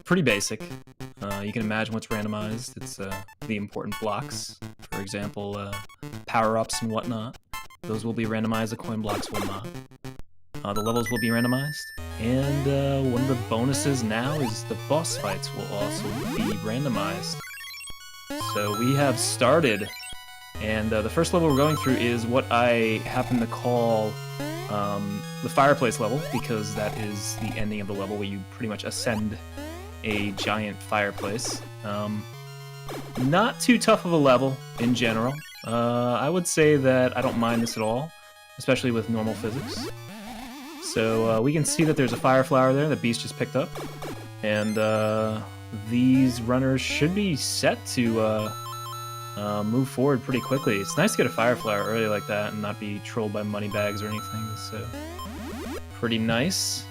pretty basic. You can imagine what's randomized. It's the important blocks. For example, power-ups and whatnot. Those will be randomized, the coin blocks will not. The levels will be randomized. And one of the bonuses now is the boss fights will also be randomized. So we have started. And the first level we're going through is what I happen to call the fireplace level, because that is the ending of the level where you pretty much ascend a giant fireplace. Not too tough of a level in general. I would say that I don't mind this at all, especially with normal physics. So we can see that there's a fire flower there that Beast just picked up, and these runners should be set to move forward pretty quickly. It's nice to get a fire flower early like that and not be trolled by money bags or anything, so pretty nice.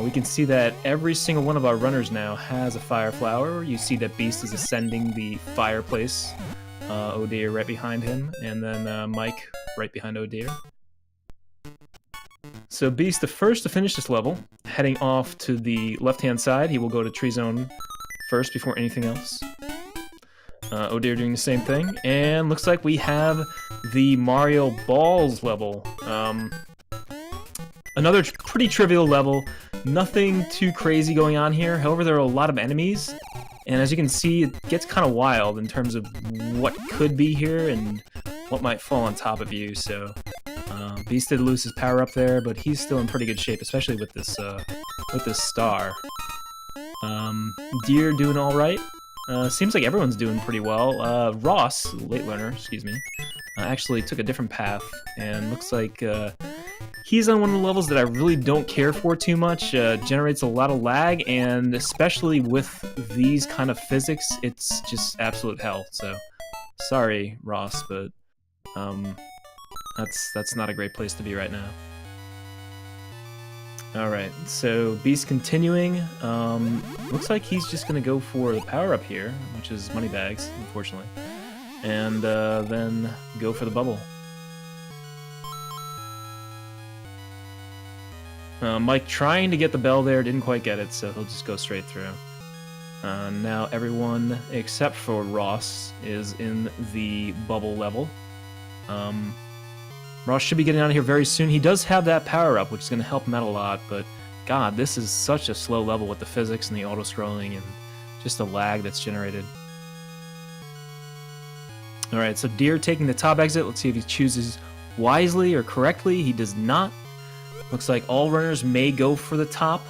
We can see that every single one of our runners now has a fire flower. You see that Beast is ascending the fireplace. Oh dear right behind him, and then Mike right behind Oh dear. So Beast, the first to finish this level, heading off to the left-hand side. He will go to Tree Zone first before anything else. Oh dear doing the same thing, and looks like we have the Mario Balls level. Another pretty trivial level, nothing too crazy going on here. However, there are a lot of enemies, and as you can see, it gets kind of wild in terms of what could be here and what might fall on top of you. So Beast did lose his power up there, but he's still in pretty good shape, especially with this star. Deer doing all right. Seems like everyone's doing pretty well. Ross, late learner, excuse me, actually took a different path, and looks like he's on one of the levels that I really don't care for too much. Generates a lot of lag, and especially with these kind of physics, it's just absolute hell. So, sorry, Ross, but that's not a great place to be right now. Alright, so Beast continuing. Looks like he's just gonna go for the power-up here, which is money bags, unfortunately. And then go for the bubble. Mike trying to get the bell there, didn't quite get it, so he'll just go straight through. Now everyone except for Ross is in the bubble level. Ross should be getting out of here very soon. He does have that power-up, which is going to help him out a lot, but god, this is such a slow level with the physics and the auto-scrolling and just the lag that's generated. Alright, so Deer taking the top exit. Let's see if he chooses wisely or correctly. He does not. Looks like all runners may go for the top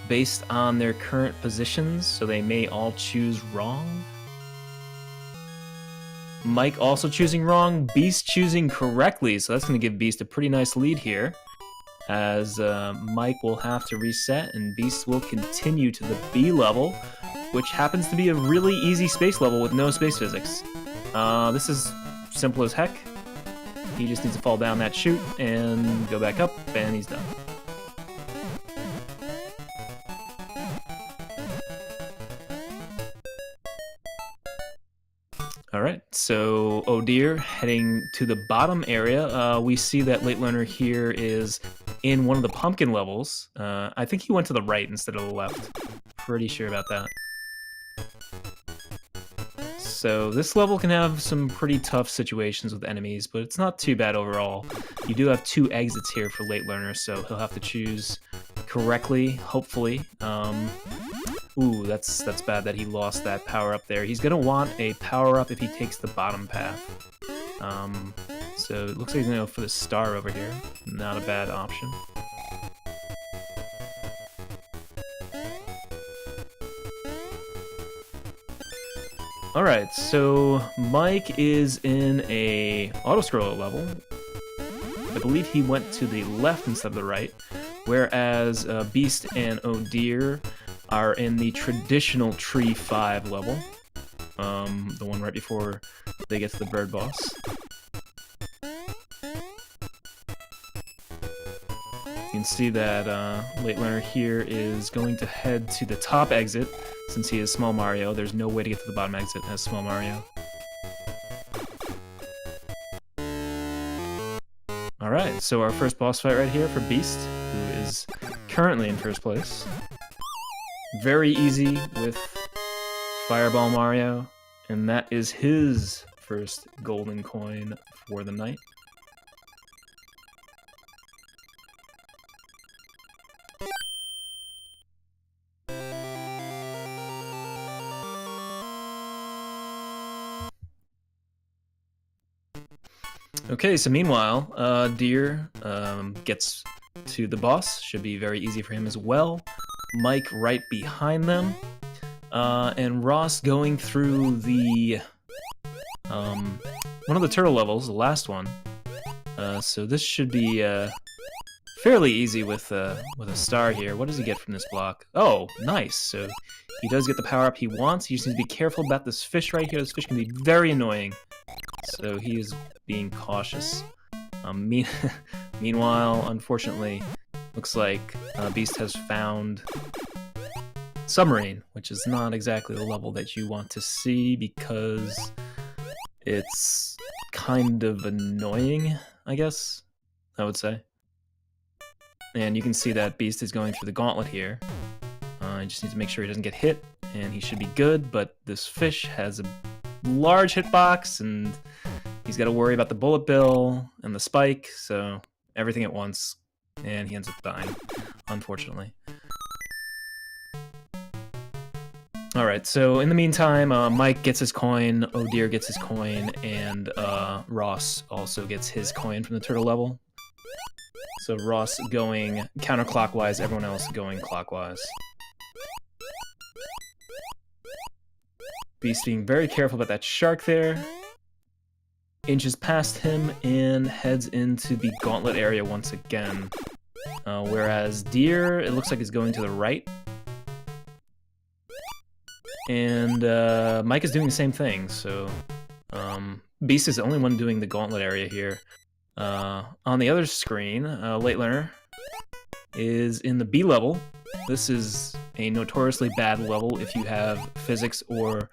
based on their current positions, so they may all choose wrong. Mike also choosing wrong, Beast choosing correctly, so that's going to give Beast a pretty nice lead here, as Mike will have to reset and Beast will continue to the B level, which happens to be a really easy space level with no space physics. This is simple as heck. He just needs to fall down that chute and go back up, and he's done. Alright, so Oh dear, heading to the bottom area. We see that late learner here is in one of the pumpkin levels. I think he went to the right instead of the left. Pretty sure about that. So this level can have some pretty tough situations with enemies, but it's not too bad overall. You do have 2 exits here for late learner, so he'll have to choose correctly, hopefully. Ooh, that's bad that he lost that power-up there. He's gonna want a power-up if he takes the bottom path. So it looks like he's gonna go for the star over here. Not a bad option. Alright, so Mike is in a auto-scroller level. I believe he went to the left instead of the right, whereas Beast and Oh dear are in the traditional Tree 5 level, the one right before they get to the bird boss. You can see that late learner here is going to head to the top exit. Since he is Small Mario, there's no way to get to the bottom exit as Small Mario. Alright, so our first boss fight right here for Beast, who is currently in first place. Very easy with Fireball Mario, and that is his first golden coin for the night. Okay, so meanwhile, Deer gets to the boss. Should be very easy for him as well. Mike right behind them. And Ross going through the one of the turtle levels, the last one. So this should be fairly easy with a star here. What does he get from this block? Oh, nice. So he does get the power up he wants. He just needs to be careful about this fish right here. This fish can be very annoying. So he is being cautious. Meanwhile, unfortunately, looks like Beast has found Submarine, which is not exactly the level that you want to see because it's kind of annoying, I guess, I would say. And you can see that Beast is going through the gauntlet here. He just needs to make sure he doesn't get hit, and he should be good, but this fish has a large hitbox, and he's got to worry about the bullet bill and the spike, so everything at once, and he ends up dying, unfortunately. Alright, so in the meantime, Mike gets his coin, Oh Dear gets his coin, and Ross also gets his coin from the turtle level. So Ross going counterclockwise, everyone else going clockwise. Beast being very careful about that shark there. Inches past him and heads into the gauntlet area once again. Whereas Deer, it looks like is going to the right. And Mike is doing the same thing, so Beast is the only one doing the gauntlet area here. On the other screen, Late Learner is in the B level. This is a notoriously bad level if you have physics or,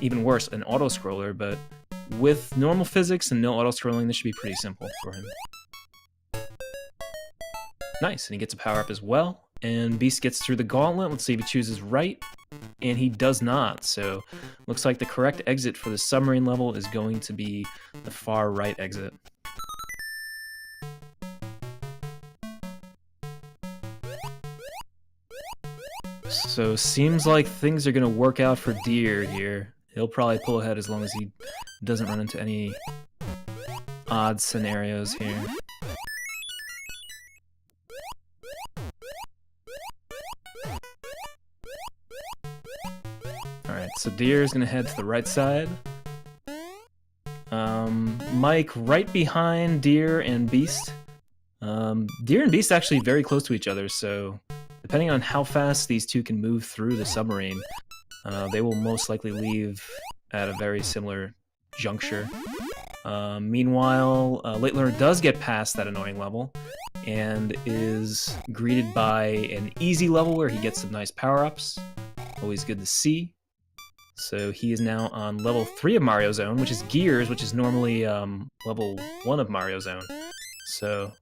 even worse, an auto-scroller, but with normal physics and no auto-scrolling, this should be pretty simple for him. Nice, and he gets a power-up as well. And Beast gets through the gauntlet. Let's see if he chooses right. And he does not, so looks like the correct exit for the submarine level is going to be the far right exit. So seems like things are going to work out for Deer here. He'll probably pull ahead as long as he doesn't run into any odd scenarios here. Alright, so Deer is going to head to the right side. Mike right behind Deer and Beast. Deer and Beast actually very close to each other, so depending on how fast these two can move through the submarine, they will most likely leave at a very similar juncture. Meanwhile, Late Learner does get past that annoying level and is greeted by an easy level where he gets some nice power-ups. Always good to see. So he is now on level 3 of Mario Zone, which is Gears, which is normally level 1 of Mario Zone. So,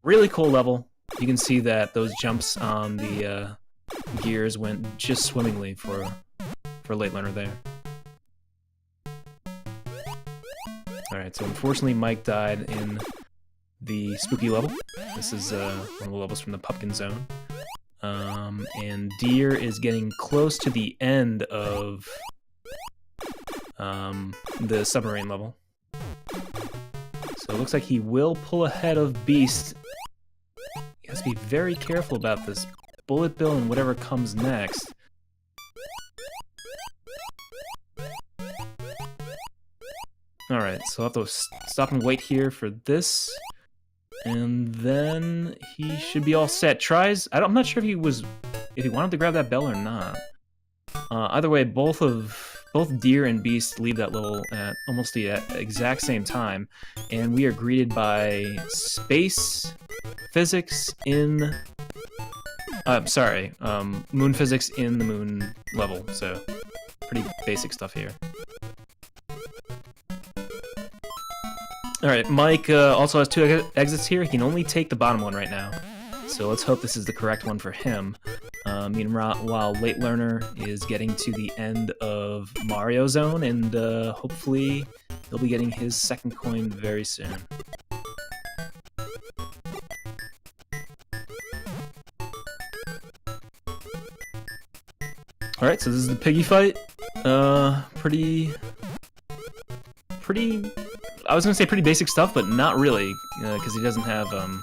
really cool level. You can see that those jumps on the Gears went just swimmingly for Late Learner there. Alright, so unfortunately Mike died in the spooky level. This is one of the levels from the Pumpkin Zone. And Deer is getting close to the end of the submarine level. So it looks like he will pull ahead of Beast. He has to be very careful about this bullet bill and whatever comes next. Alright, so I'll have to stop and wait here for this. And then he should be all set. Tries, I'm not sure if he wanted to grab that bell or not. Either way, both Deer and Beast leave that level at almost the exact same time, and we are greeted by space physics in... moon physics in the moon level, so pretty basic stuff here. Alright, Mike also has 2 exits here. He can only take the bottom one right now, so let's hope this is the correct one for him. Meanwhile, Late Learner is getting to the end of Mario Zone, and hopefully he'll be getting his second coin very soon. Alright, so this is the piggy fight. Pretty... I was gonna say pretty basic stuff, but not really, because he doesn't have a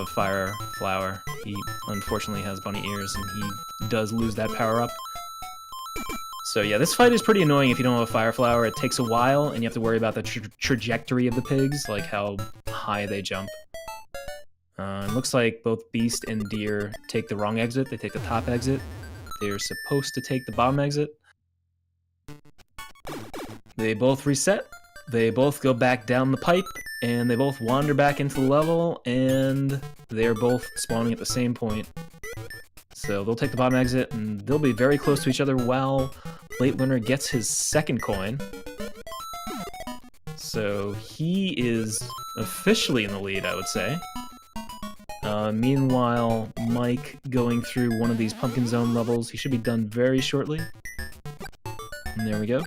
fire flower. He unfortunately has bunny ears, and he does lose that power-up. So yeah, this fight is pretty annoying if you don't have a fire flower. It takes a while, and you have to worry about the trajectory of the pigs, like how high they jump. It looks like both Beast and Deer take the wrong exit. They take the top exit. They're supposed to take the bottom exit. They both reset. They both go back down the pipe, and they both wander back into the level, and they're both spawning at the same point. So they'll take the bottom exit, and they'll be very close to each other while Late Learner gets his second coin. So he is officially in the lead, I would say. Meanwhile, Mike going through one of these Pumpkin Zone levels. He should be done very shortly. And there we go.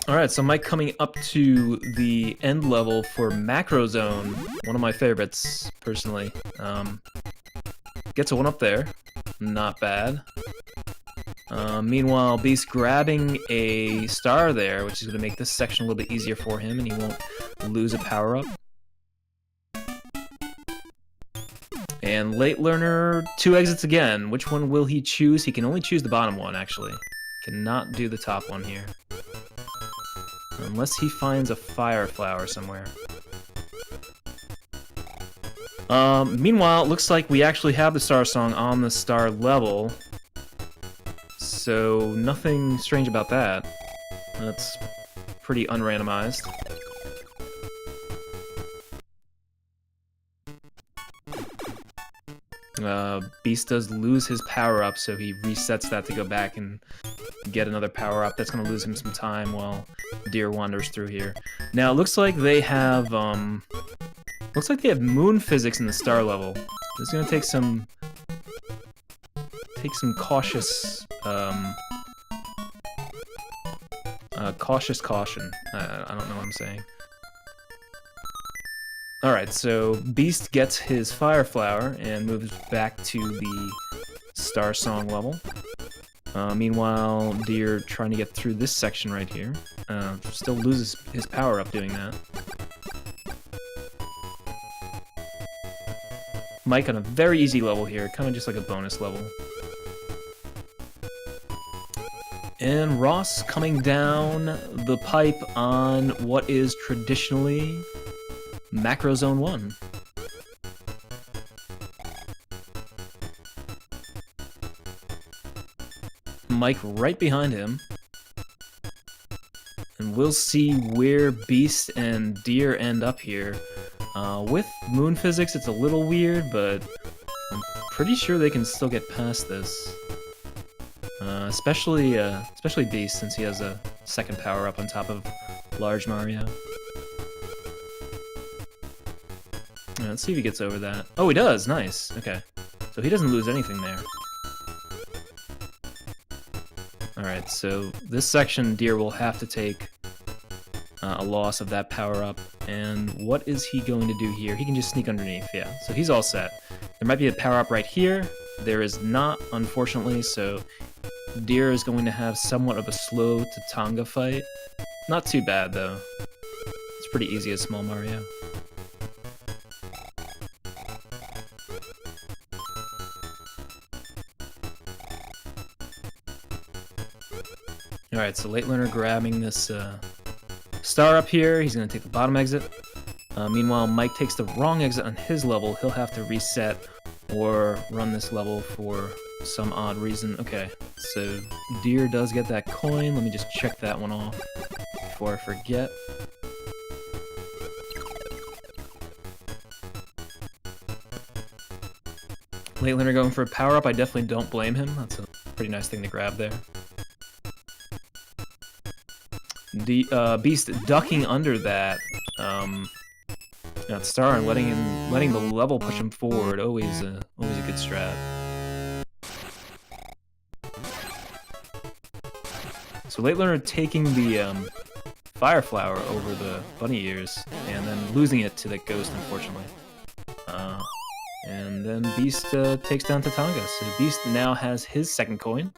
Alright, so Mike coming up to the end level for Macro Zone, one of my favorites, personally. Gets a one up there, not bad. Meanwhile, Beast grabbing a star there, which is going to make this section a little bit easier for him, and he won't lose a power-up. And Late Learner, 2 exits again. Which one will he choose? He can only choose the bottom one, actually. Cannot do the top one here. Unless he finds a fire flower somewhere. Meanwhile, it looks like we actually have the star song on the star level. So, nothing strange about that. That's pretty unrandomized. Beast does lose his power-up, so he resets that to go back and get another power-up. That's going to lose him some time while Deer wanders through here. Now, it looks like they have, moon physics in the star level. It's going to take some cautious, cautious caution. I don't know what I'm saying. Alright, so Beast gets his fire flower and moves back to the star song level. Meanwhile, Deer trying to get through this section right here. Still loses his power up doing that. Mike on a very easy level here, kind of just like a bonus level. And Ross coming down the pipe on what is traditionally Macro Zone 1. Mike right behind him. And we'll see where Beast and Deer end up here. With moon physics, it's a little weird, but I'm pretty sure they can still get past this. Especially Beast, since he has a second power-up on top of Large Mario. Let's see if he gets over that. Oh, he does! Nice. Okay. So he doesn't lose anything there. Alright, so this section, Deer will have to take a loss of that power-up. And what is he going to do here? He can just sneak underneath, yeah. So he's all set. There might be a power-up right here. There is not, unfortunately, so Deer is going to have somewhat of a slow to Tonga fight. Not too bad, though. It's pretty easy as Small Mario. Alright, so Late Learner grabbing this star up here. He's going to take the bottom exit. Meanwhile, Mike takes the wrong exit on his level. He'll have to reset or run this level for some odd reason. Okay, so Deer does get that coin. Let me just check that one off before I forget. Late Learner going for a power-up. I definitely don't blame him. That's a pretty nice thing to grab there. Beast ducking under that star and letting the level push him forward. Always a good strat. So late learner taking the fire flower over the bunny ears and then losing it to the ghost, unfortunately. And then Beast takes down Tatanga. So Beast now has his second coin.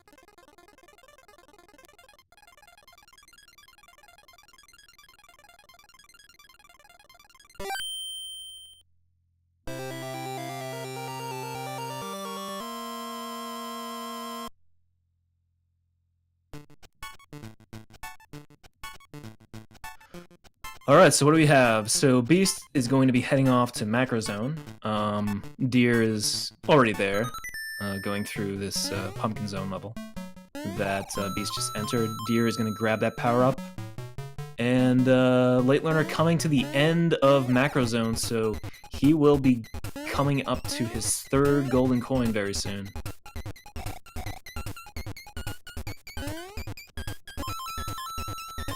Alright, so what do we have? So Beast is going to be heading off to Macro Zone. Deer is already there, going through this Pumpkin Zone level that Beast just entered. Deer is going to grab that power-up. And Late Learner coming to the end of Macro Zone, so he will be coming up to his third golden coin very soon.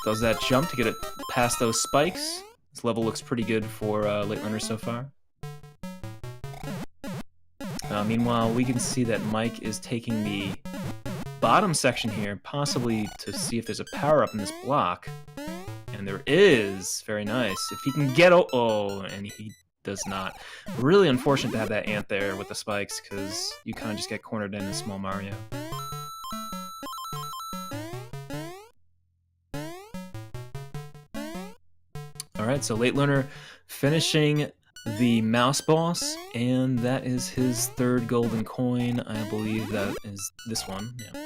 Does that jump to get it past those spikes? This level looks pretty good for Late Learner so far. Meanwhile, we can see that Mike is taking the bottom section here, possibly to see if there's a power-up in this block. And there is! Very nice. If he can get... Oh, and he does not. Really unfortunate to have that ant there with the spikes, because you kind of just get cornered in Small Mario. Alright, so Late Learner finishing the mouse boss, and that is his third golden coin. I believe that is this one, yeah.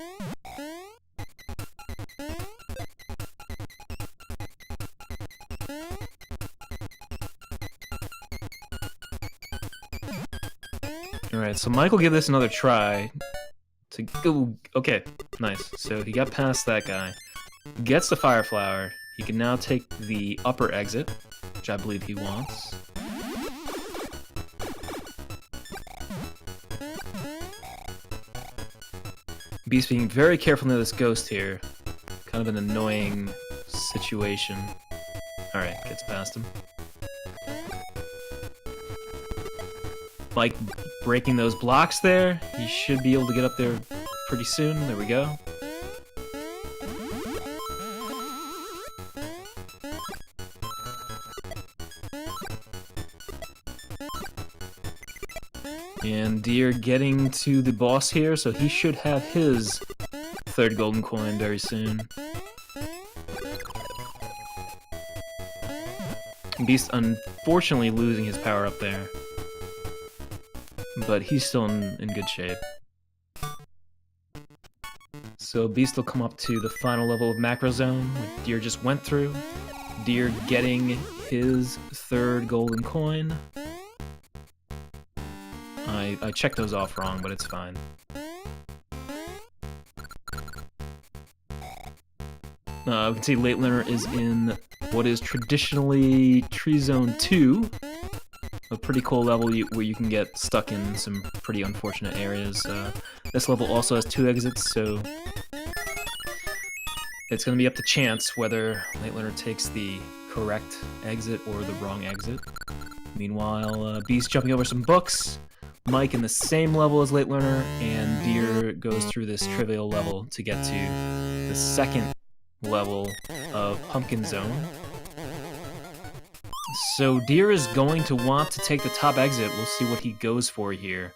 Alright, so Mike will give this another try. To go. Okay, nice. So he got past that guy. Gets the fire flower. He can now take the upper exit, which I believe he wants. Beast being very careful near this ghost here. Kind of an annoying situation. Alright, gets past him. Like breaking those blocks there. He should be able to get up there pretty soon. There we go. And Deer getting to the boss here, so he should have his third golden coin very soon. Beast unfortunately losing his power up there. But he's still in good shape. So Beast will come up to the final level of Macro Zone, which Deer just went through. Deer getting his third golden coin. I checked those off wrong, but it's fine. We can see Late Learner is in what is traditionally Tree Zone 2. A pretty cool level where you can get stuck in some pretty unfortunate areas. This level also has 2 exits, so it's going to be up to chance whether Late Learner takes the correct exit or the wrong exit. Meanwhile, Beast jumping over some books. Mike in the same level as Late Learner, and Deer goes through this trivial level to get to the second level of Pumpkin Zone. So Deer is going to want to take the top exit. We'll see what he goes for here.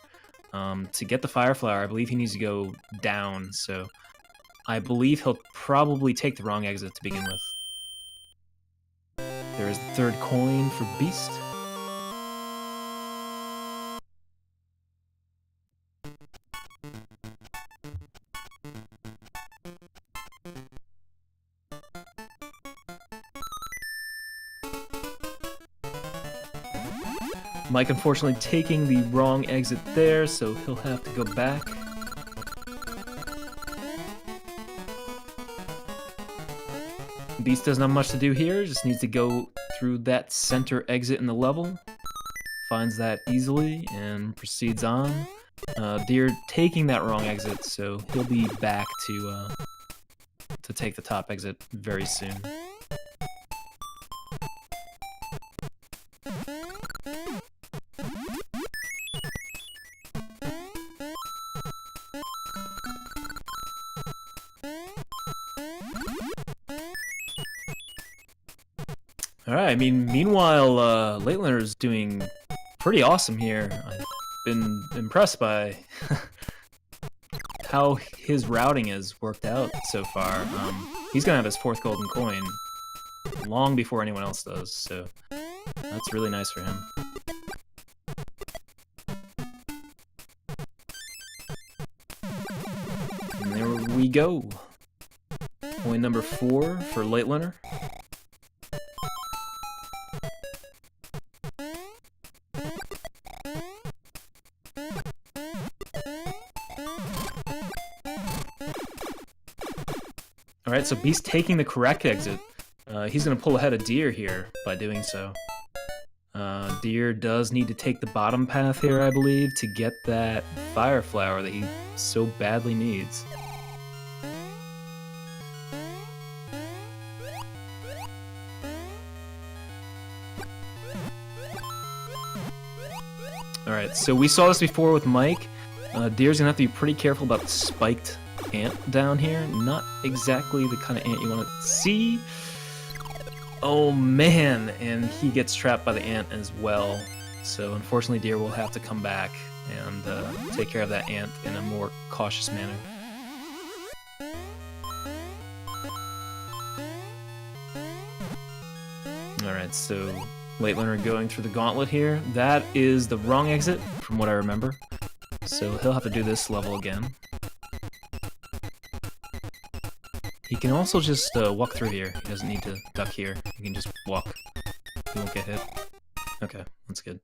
To get the fire flower, I believe he needs to go down, so I believe he'll probably take the wrong exit to begin with. There is the third coin for Beast. Mike unfortunately taking the wrong exit there, so he'll have to go back. Beast doesn't have much to do here, just needs to go through that center exit in the level. Finds that easily and proceeds on. Deer taking that wrong exit, so he'll be back to take the top exit very soon. Alright, I mean, meanwhile, Laitlaner's doing pretty awesome here. I've been impressed by how his routing has worked out so far. He's gonna have his 4th golden coin long before anyone else does, so that's really nice for him. And there we go. Coin number 4 for Laitlaner. Alright, so Beast taking the correct exit. He's going to pull ahead of Deer here by doing so. Deer does need to take the bottom path here, I believe, to get that Fire Flower that he so badly needs. Alright, so we saw this before with Mike. Deer's going to have to be pretty careful about the spiked ant down here. Not exactly the kind of ant you want to see. Oh man, and he gets trapped by the ant as well. So unfortunately Deer will have to come back and take care of that ant in a more cautious manner. Alright, so Laitlaner going through the gauntlet here. That is the wrong exit, from what I remember. So he'll have to do this level again. He can also just walk through here. He doesn't need to duck here. He can just walk. He won't get hit. Okay, that's good.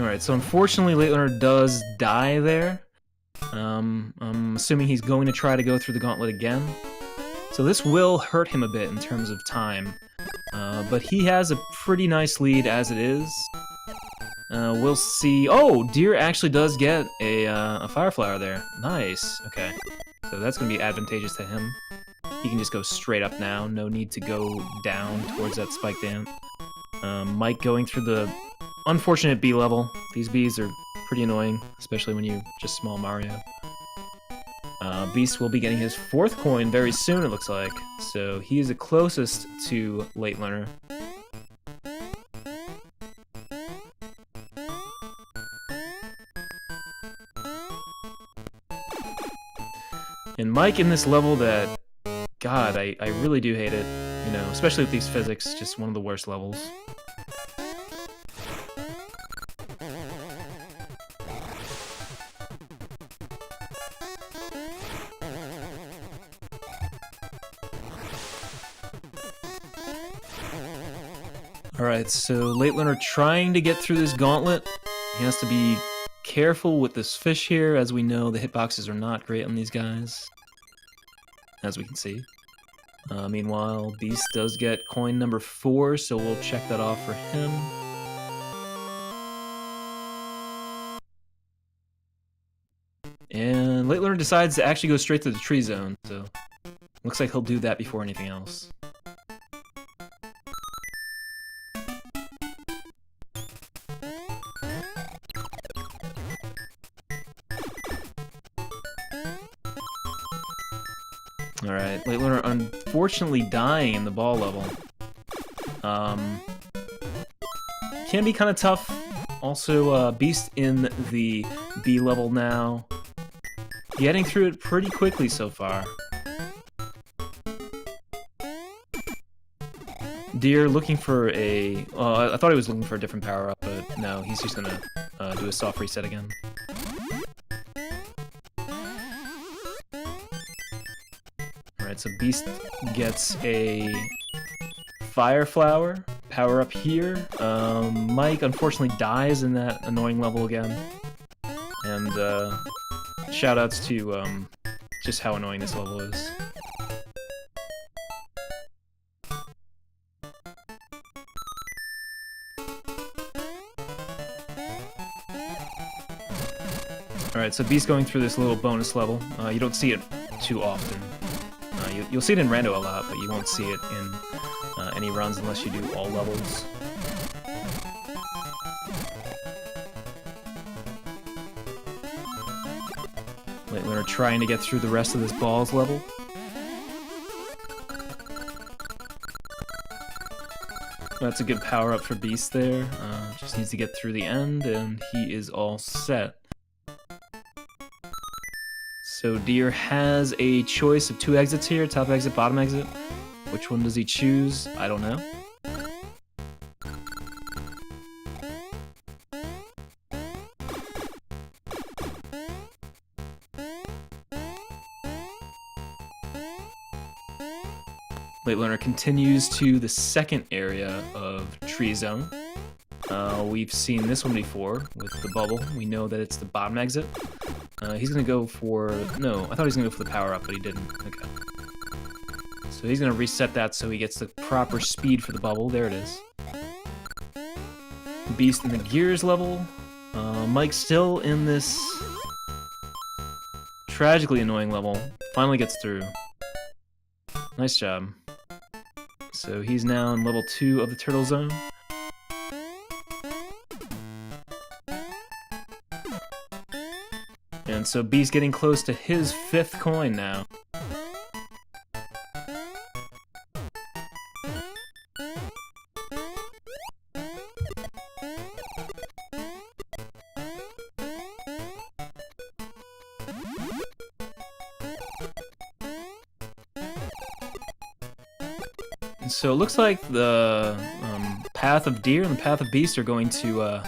Alright, so unfortunately Laitlaner does die there. I'm assuming he's going to try to go through the gauntlet again. So this will hurt him a bit in terms of time. But he has a pretty nice lead as it is. We'll see. Oh, Deer actually does get a Fire Flower there. Nice. Okay. So that's going to be advantageous to him. He can just go straight up now. No need to go down towards that spiked ant. Mike going through the unfortunate B level. These Bs are pretty annoying, especially when you just small Mario. Beast will be getting his 4th coin very soon, it looks like. So he is the closest to Laitlaner. And Mike in this level that, God, I really do hate it. You know, especially with these physics, just one of the worst levels. Alright, so Laitlaner trying to get through this gauntlet. He has to be careful with this fish here. As we know, the hitboxes are not great on these guys, as we can see. Meanwhile, Beast does get coin number 4, so we'll check that off for him. And Laitlaner decides to actually go straight to the tree zone, so looks like he'll do that before anything else. Alright, Laitlaner unfortunately dying in the ball level. Can be kind of tough. Also, Beast in the B level now. Getting through it pretty quickly so far. Deer looking for a... I thought he was looking for a different power-up, but no, he's just gonna do a soft reset again. Alright, so Beast gets a Fire Flower, power up here. Mike unfortunately dies in that annoying level again. And shoutouts to just how annoying this level is. Alright, so Beast going through this little bonus level. You don't see it too often. You'll see it in Rando a lot, but you won't see it in any runs unless you do all levels. Late learner trying to get through the rest of this balls level. That's a good power up for Beast there. Just needs to get through the end, and he is all set. So Deer has a choice of 2 exits here, top exit, bottom exit. Which one does he choose? I don't know. Late learner continues to the second area of Tree Zone. We've seen this one before with the bubble. We know that it's the bottom exit. He's gonna go for... No, I thought he was gonna go for the power up, but he didn't. Okay. So he's gonna reset that so he gets the proper speed for the bubble. There it is. Beast in the gears level. Mike still in this tragically annoying level. Finally gets through. Nice job. So he's now in level 2 of the Turtle Zone. And so Beast getting close to his 5th coin now. So it looks like the Path of Deer and the Path of Beast are going to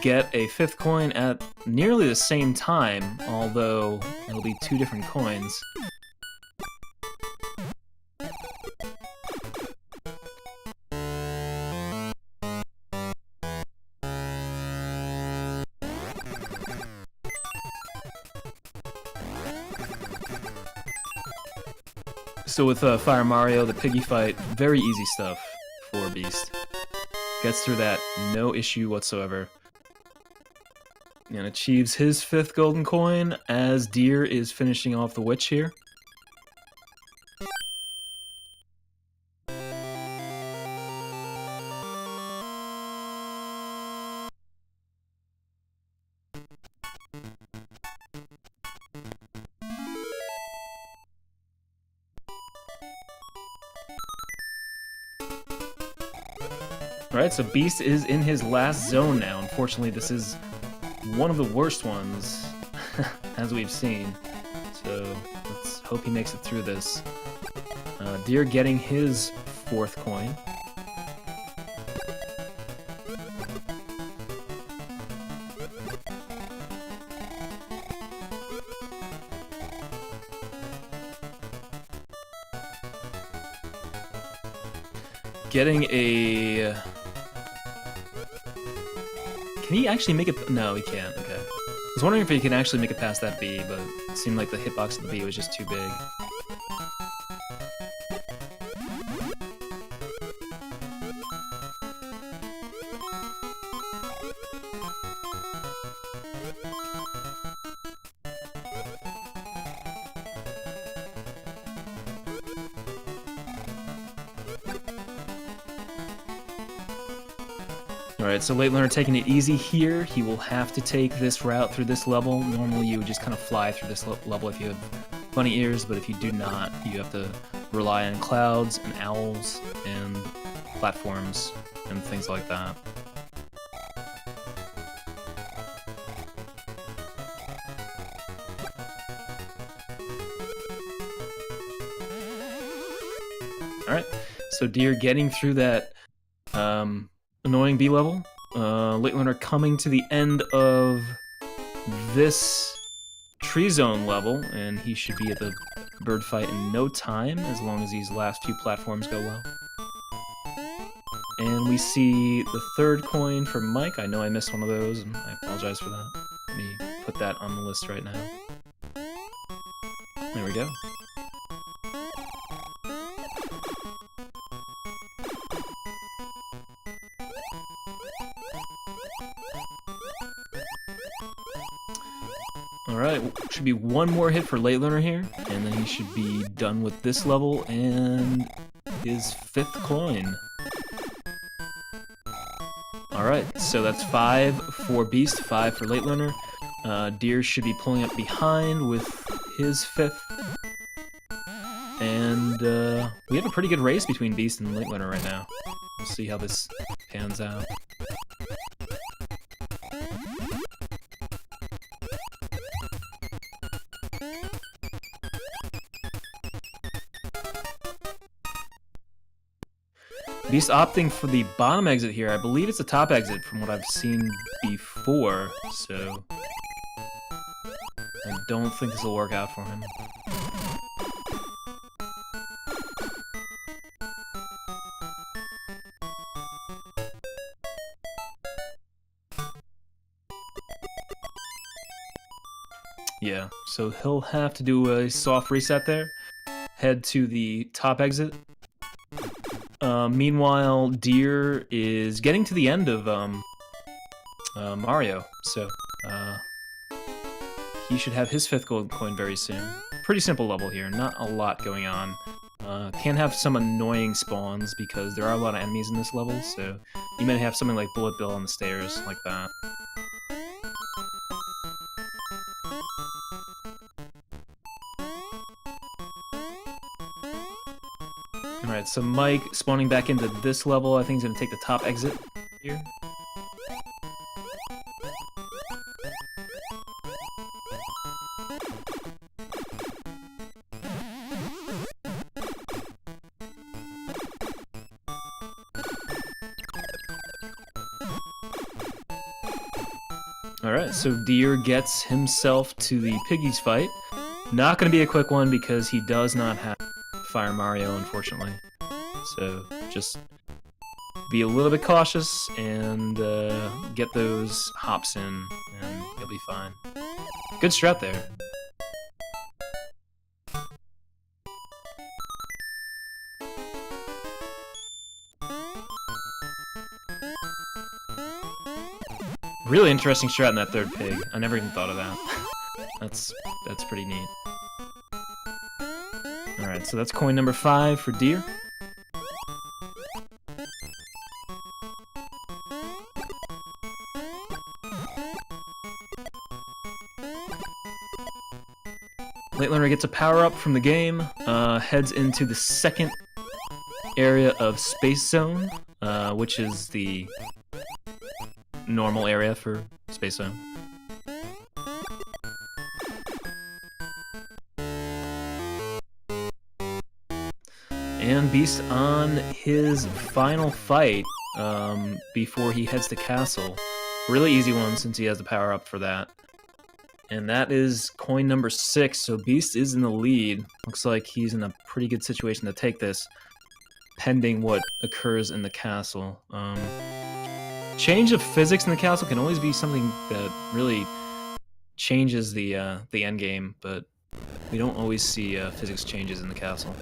get a 5th coin at nearly the same time, although it'll be 2 different coins. So with Fire Mario, the piggy fight, very easy stuff for Beast. Gets through that, no issue whatsoever. And achieves his 5th golden coin as Deer is finishing off the witch here. Alright, so Beast is in his last zone now. Unfortunately, this is one of the worst ones, as we've seen. So, let's hope he makes it through this. Deer getting his 4th coin. Getting a... Can he actually make it? No, he can't. Okay. I was wondering if he can actually make it past that B, but it seemed like the hitbox of the B was just too big. Alright, so Late Learner taking it easy here. He will have to take this route through this level. Normally you would just kind of fly through this level if you have bunny ears, but if you do not, you have to rely on clouds and owls and platforms and things like that. Alright, so Deer getting through that annoying B level. Late Learner coming to the end of this Tree Zone level, and he should be at the bird fight in no time, as long as these last few platforms go well. And we see the 3rd coin for Mike. I know I missed one of those, and I apologize for that. Let me put that on the list right now. There we go. Alright, should be one more hit for Late Learner here, and then he should be done with this level and his 5th coin. Alright, so that's 5 for Beast, 5 for Late Learner. Deer should be pulling up behind with his 5th. And we have a pretty good race between Beast and Late Winter right now. We'll see how this pans out. Beast opting for the bottom exit here. I believe it's the top exit from what I've seen before, so I don't think this will work out for him. Yeah, so he'll have to do a soft reset there. Head to the top exit. Meanwhile, Deer is getting to the end of Mario, so he should have his 5th gold coin very soon. Pretty simple level here, not a lot going on. Can have some annoying spawns because there are a lot of enemies in this level, so you may have something like Bullet Bill on the stairs, like that. Alright, so Mike spawning back into this level, I think he's going to take the top exit here. Alright, so Deer gets himself to the Piggies fight. Not going to be a quick one because he does not have Fire Mario, unfortunately. So just be a little bit cautious and get those hops in, and you'll be fine. Good strat there. Really interesting strat in that 3rd pig. I never even thought of that. That's pretty neat. Alright, so that's coin number 5 for Deer. Late Learner gets a power-up from the game, heads into the 2nd area of Space Zone, which is the normal area for Space Zone. And Beast on his final fight before he heads to Castle. Really easy one since he has the power-up for that. And that is coin number 6, so Beast is in the lead. Looks like he's in a pretty good situation to take this, pending what occurs in the castle. Change of physics in the castle can always be something that really changes the end game, but we don't always see physics changes in the castle.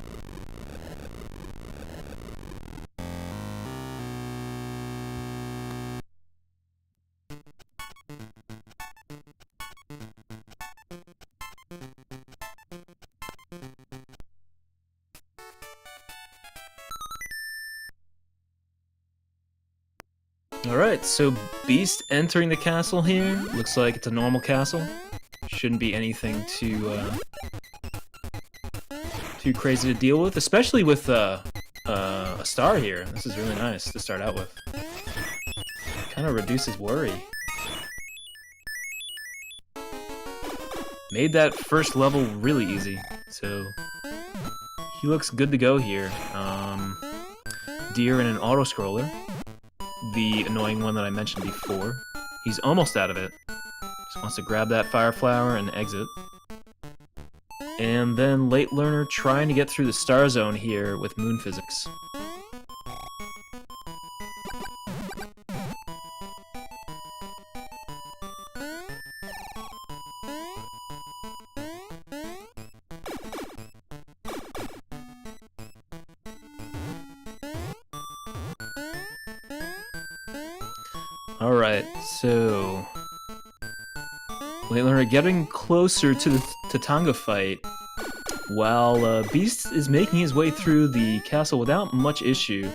Alright, so Beast entering the castle here. Looks like it's a normal castle. Shouldn't be anything too crazy to deal with, especially with a star here. This is really nice to start out with. Kind of reduces worry. Made that first level really easy, so he looks good to go here. Deer in an auto-scroller. The annoying one that I mentioned before. He's almost out of it. Just wants to grab that fire flower and exit. And then Late Learner trying to get through the star zone here with moon physics. Alright, so Late Learner getting closer to the Tatanga fight, while Beast is making his way through the castle without much issue.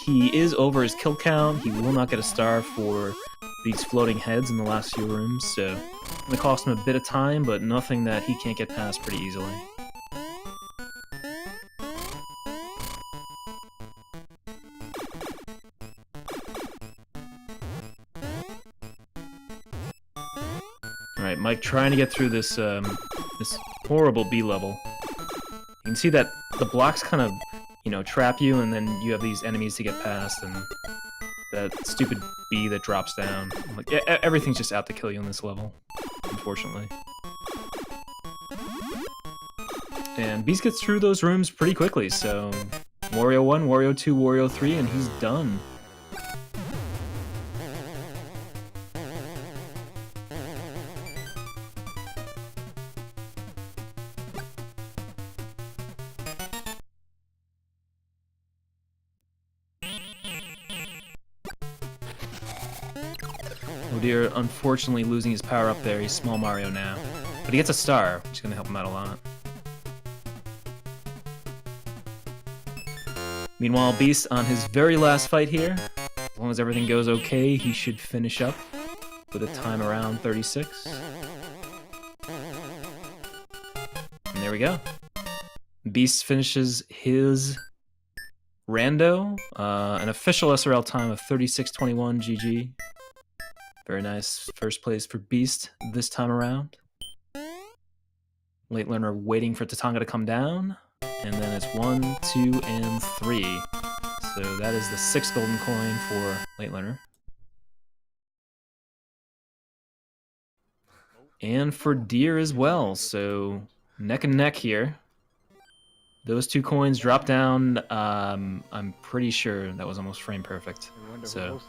He is over his kill count. He will not get a star for these floating heads in the last few rooms, so it's gonna cost him a bit of time, but nothing that he can't get past pretty easily. Alright, Mike trying to get through this this horrible B level. You can see that the blocks kind of, you know, trap you, and then you have these enemies to get past, and that stupid bee that drops down. Like, everything's just out to kill you on this level, unfortunately. And Beast gets through those rooms pretty quickly, so Wario 1, Wario 2, Wario 3, and he's done. Oh dear, unfortunately losing his power up there. He's Small Mario now. But he gets a star, which is going to help him out a lot. Meanwhile, Beast on his very last fight here. As long as everything goes okay, he should finish up with a time around 36. And there we go. Beast finishes his rando. An official SRL time of 36:21 GG. Very nice first place for Beast this time around. Late learner waiting for Tatanga to come down. And then it's 1, 2, and 3. So that is the 6th golden coin for late learner. And for Deer as well. So neck and neck here. Those 2 coins drop down. I'm pretty sure that was almost frame perfect. So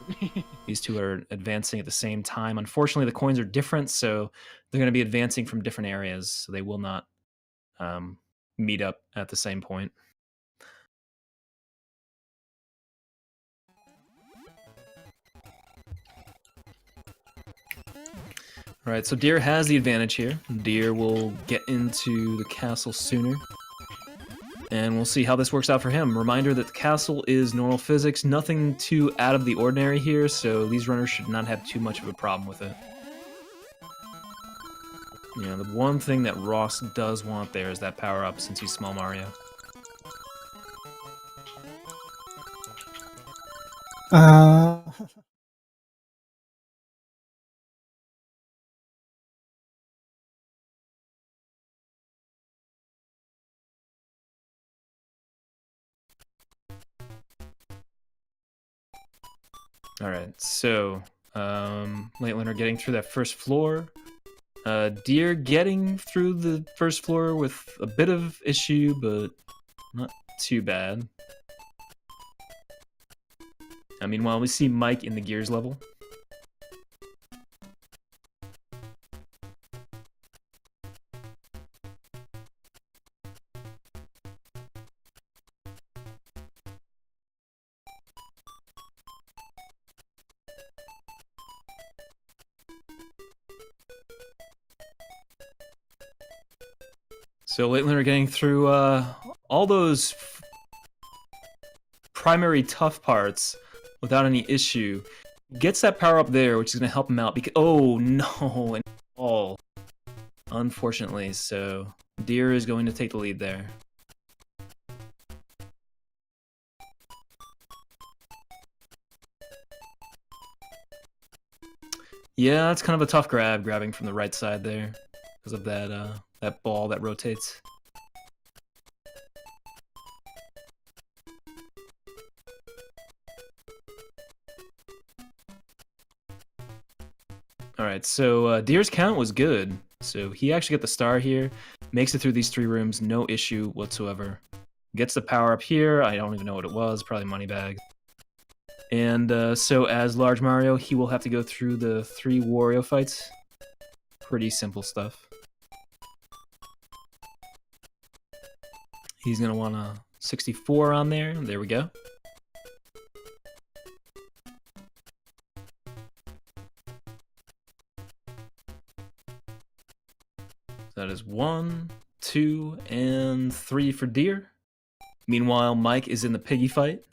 these 2 are advancing at the same time. Unfortunately, the coins are different, so they're going to be advancing from different areas. So they will not meet up at the same point. All right, so Deer has the advantage here. Deer will get into the castle sooner. And we'll see how this works out for him. Reminder that the castle is normal physics, nothing too out of the ordinary here, so these runners should not have too much of a problem with it. You know, the one thing that Ross does want there is that power-up since he's Small Mario. Alright, so, late learner getting through that first floor. Deer getting through the first floor with a bit of issue, but not too bad. Meanwhile, we see Mike in the Gears level. So late learner getting through all those primary tough parts without any issue. Gets that power up there, which is going to help him out. Because oh no, and all. Unfortunately, so Deer is going to take the lead there. Yeah, it's kind of a tough grab, grabbing from the right side there because of that that ball that rotates. Alright, so Deer's count was good. So he actually got the star here. Makes it through these 3 rooms, no issue whatsoever. Gets the power up here. I don't even know what it was, probably money bag. And so as Large Mario, he will have to go through the 3 Wario fights. Pretty simple stuff. He's going to want a 64 on there. There we go. That is 1, 2, and 3 for Deer. Meanwhile, Mike is in the piggy fight.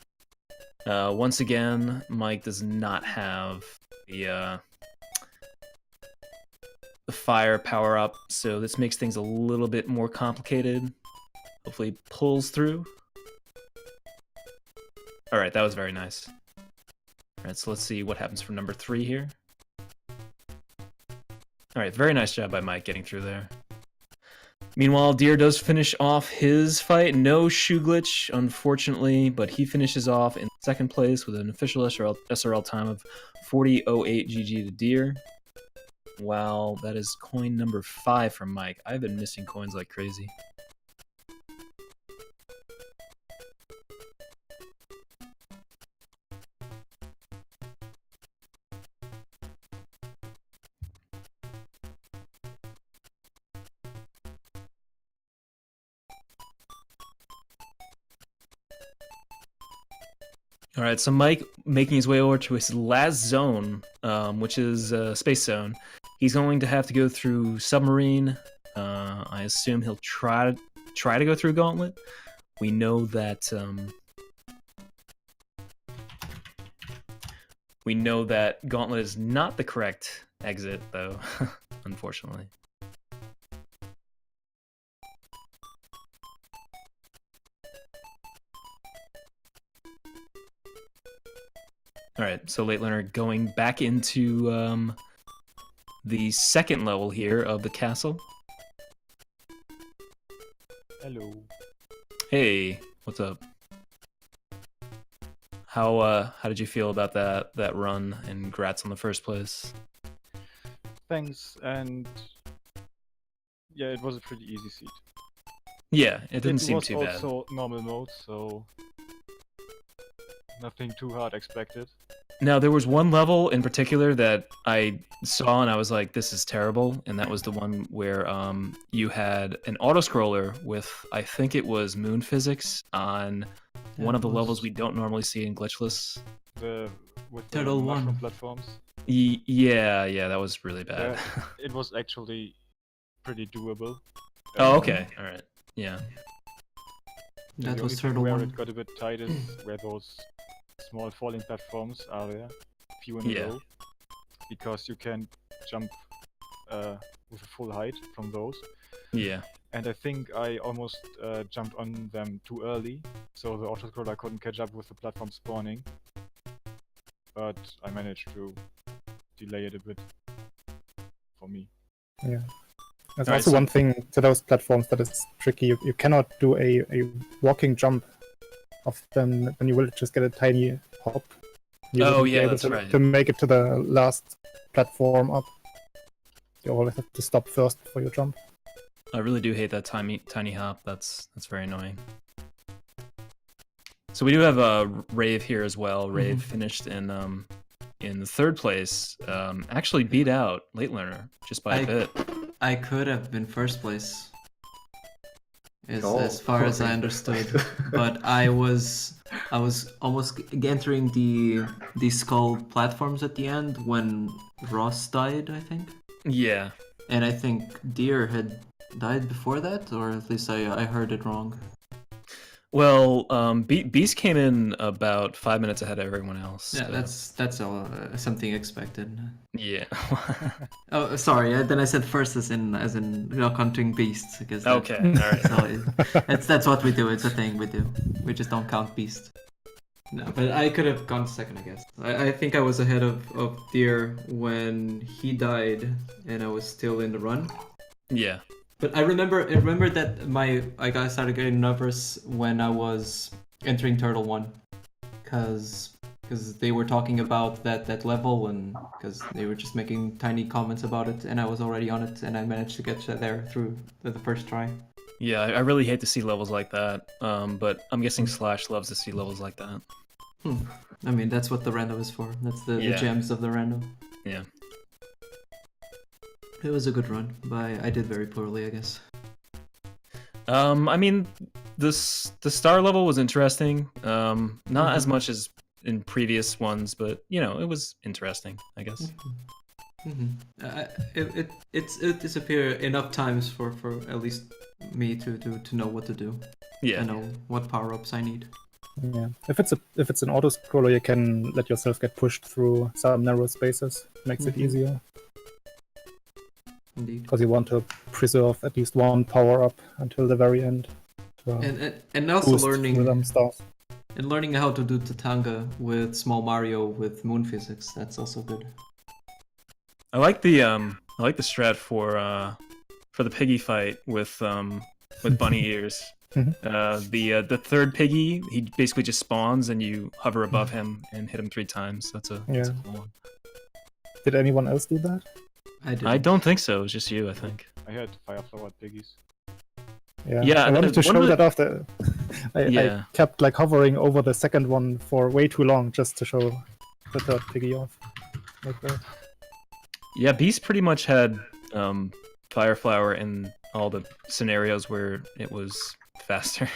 Once again, Mike does not have the fire power up, so this makes things a little bit more complicated. Hopefully pulls through. All right, that was very nice. All right, so let's see what happens for number 3 here. All right, very nice job by Mike getting through there. Meanwhile, Deer does finish off his fight. No shoe glitch, unfortunately, but he finishes off in 2nd place with an official SRL time of 40.08 GG to Deer. Wow, that is coin number 5 from Mike. I've been missing coins like crazy. All right, so Mike making his way over to his last zone, which is Space Zone. He's going to have to go through Submarine. I assume he'll try to go through Gauntlet. We know that Gauntlet is not the correct exit, though, unfortunately. All right, so Late Learner going back into the 2nd level here of the castle. Hello. Hey, what's up? How did you feel about that run, and congrats on the 1st place? Thanks, and yeah, it was a pretty easy seat. Yeah, it didn't seem too bad. It was also normal mode, so nothing too hard expected. Now, there was one level in particular that I saw and I was like, this is terrible, and that was the one where you had an auto-scroller with, I think it was moon physics on one of the levels we don't normally see in Glitchless. With the Turtle mushroom 1. platforms. Yeah, that was really bad. It was actually pretty doable. Oh, okay, all right, yeah. That the was only thing Turtle where 1. it got a bit tight is where those small falling platforms are there, few in a row, because you can jump with a full height from those. Yeah. And I think I almost jumped on them too early, so the autoscroller couldn't catch up with the platform spawning. But I managed to delay it a bit for me. Yeah. There's also one thing to those platforms that is tricky. You cannot do a walking jump of them, then you will just get a tiny hop. You oh wouldn't be yeah, able that's to, right. to make it to the last platform up. You always have to stop first before you jump. I really do hate that tiny hop. That's very annoying. So we do have a Rave here as well. Rave finished in the 3rd place. Actually beat out Late Learner just by a bit. I could have been 1st place. As far as I understood, but I was almost entering the skull platforms at the end when Ross died, I think. Yeah. And I think Deer had died before that, or at least I heard it wrong. Well, Beast came in about 5 minutes ahead of everyone else. Yeah, that's something expected. Yeah. Oh, sorry. Then I said first as in not counting Beast. Because okay. All right. That's what we do. It's a thing we do. We just don't count Beast. No, but I could have gone 2nd, I guess. I think I was ahead of Deer when he died, and I was still in the run. Yeah. But I remember that I started getting nervous when I was entering Turtle 1, because they were talking about that level, and because they were just making tiny comments about it, and I was already on it, and I managed to get there through the 1st try. Yeah, I really hate to see levels like that, but I'm guessing Slash loves to see levels like that. I mean, that's what the random is for. That's the gems of the random. Yeah. It was a good run, but I did very poorly, I guess. I mean, the star level was interesting. Not as much as in previous ones, but it was interesting, I guess. It disappeared enough times for at least me to know what to do. Yeah. I know what power-ups I need. Yeah, if it's an auto scroller, you can let yourself get pushed through some narrow spaces. Makes it Mhm. easier Indeed. because you want to preserve at least one power up until the very end. To And also boost learning rhythm stuff. how to do Tatanga with Small Mario with Moon Physics. That's also good. I like the strat for the piggy fight with bunny ears. The third piggy, he basically just spawns and you hover above him and hit him 3 times. That's a cool one. Did anyone else do that? I don't think so. It's just you, I think. I had fire flower piggies. Yeah, I wanted to show that after. I kept like hovering over the second one for way too long just to show the third piggy off. Like that. Yeah, Beast pretty much had fire flower in all the scenarios where it was faster.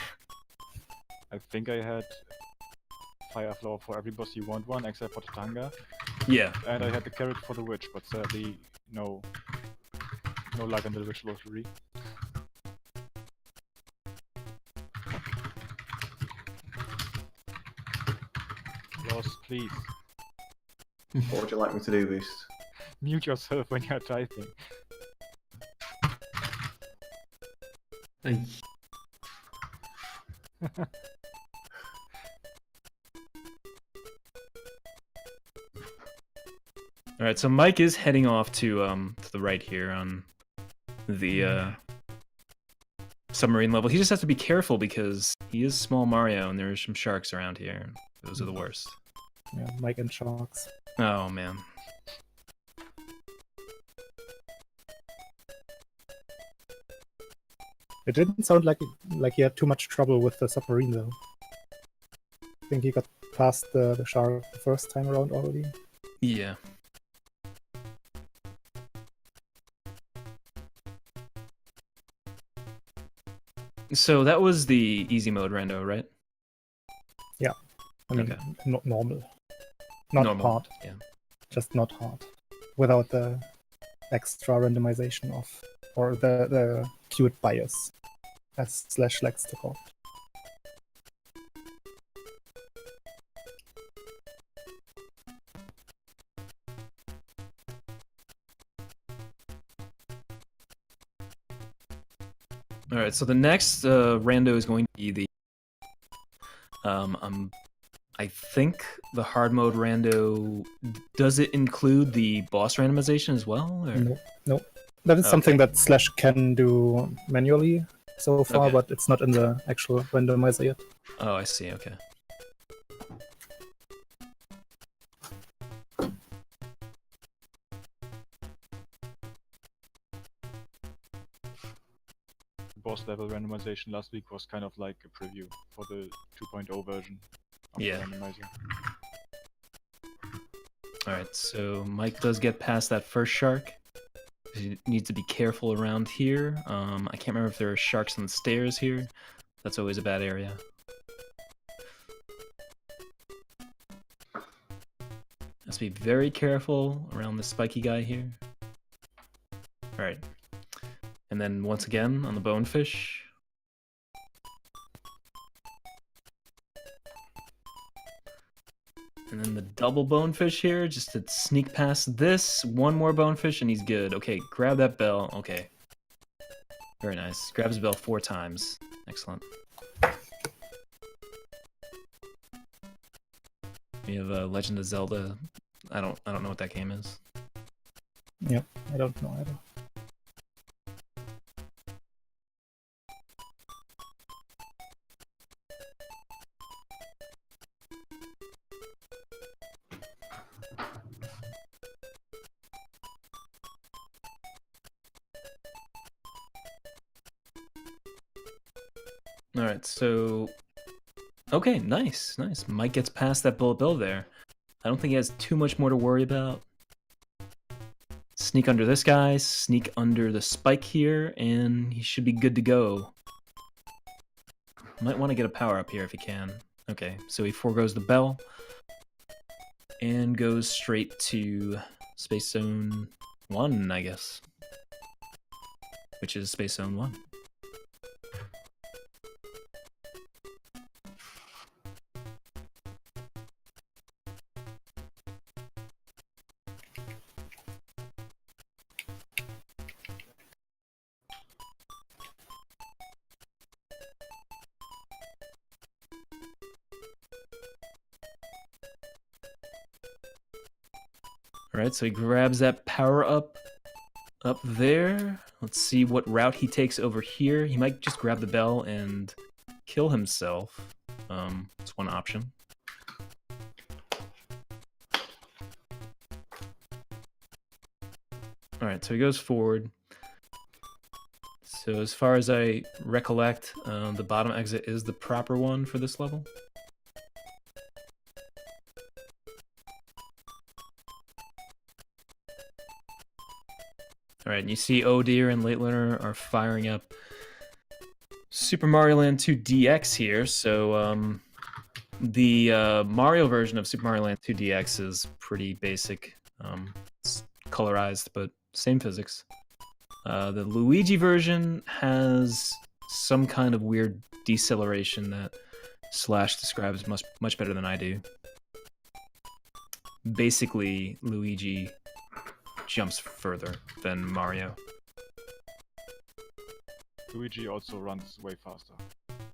I think I had fire flower for every boss you want one except for Tatanga. Yeah. And I had the carrot for the witch, but sadly no luck in the witch lottery. Lost, please. What would you like me to do, Beast? Mute yourself when you're typing. Ay. All right, so Mike is heading off to the right here on the submarine level. He just has to be careful because he is Small Mario and there are some sharks around here. Those are the worst. Yeah, Mike and sharks. Oh man. It didn't sound like he had too much trouble with the submarine though. I think he got past the shark the first time around already. Yeah. So that was the easy mode, Rando, right? Yeah. I mean, Okay. not normal. Not Normal, hard. yeah. Just not hard. Without the extra randomization of, or the cute bias, as Slash likes to call it. All right, so the next rando is going to be the I think the hard mode rando. Does it include the boss randomization as well? Or? No. That is something that Slash can do manually so far, but it's not in the actual randomizer yet. Oh, I see. Okay. Boss level randomization last week was kind of like a preview for the 2.0 version of the randomizer. Alright, so Mike does get past that first shark. He needs to be careful around here. I can't remember if there are sharks on the stairs here. That's always a bad area. Has to be very careful around the spiky guy here. Alright. And then once again on the bonefish. And then the double bonefish here, just to sneak past this. One more bonefish and he's good. Okay, grab that bell. Okay. Very nice. Grabs the bell 4 times. Excellent. We have Legend of Zelda. I don't know what that game is. Yep, I don't know either. Alright, so... Okay, nice. Mike gets past that bullet bill there. I don't think he has too much more to worry about. Sneak under this guy, sneak under the spike here, and he should be good to go. Might want to get a power up here if he can. Okay, so he foregoes the bell and goes straight to Space Zone 1, I guess. Which is Space Zone 1. Alright, so he grabs that power up there. Let's see what route he takes over here. He might just grab the bell and kill himself. It's one option. Alright, so he goes forward. So as far as I recollect, the bottom exit is the proper one for this level. Alright, and you see Oh Dear and Late Learner are firing up Super Mario Land 2 DX here, so the Mario version of Super Mario Land 2 DX is pretty basic. It's colorized, but same physics. The Luigi version has some kind of weird deceleration that Slash describes much better than I do. Basically, Luigi jumps further than Mario. Luigi also runs way faster.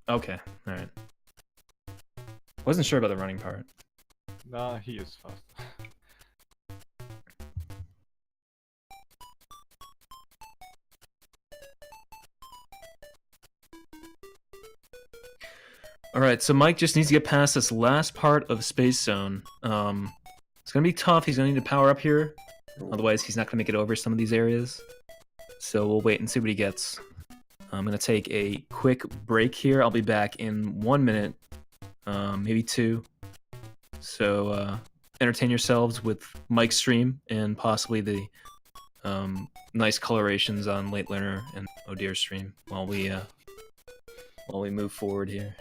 Okay, alright. Wasn't sure about the running part. Nah, he is faster. Alright, so Mike just needs to get past this last part of Space Zone. It's gonna be tough, he's gonna need to power up here. Otherwise, he's not gonna make it over some of these areas. So we'll wait and see what he gets. I'm gonna take a quick break here. I'll be back in 1 minute, maybe 2. So entertain yourselves with Mike's stream and possibly the nice colorations on Late Learner and Oh Dear stream while we move forward here.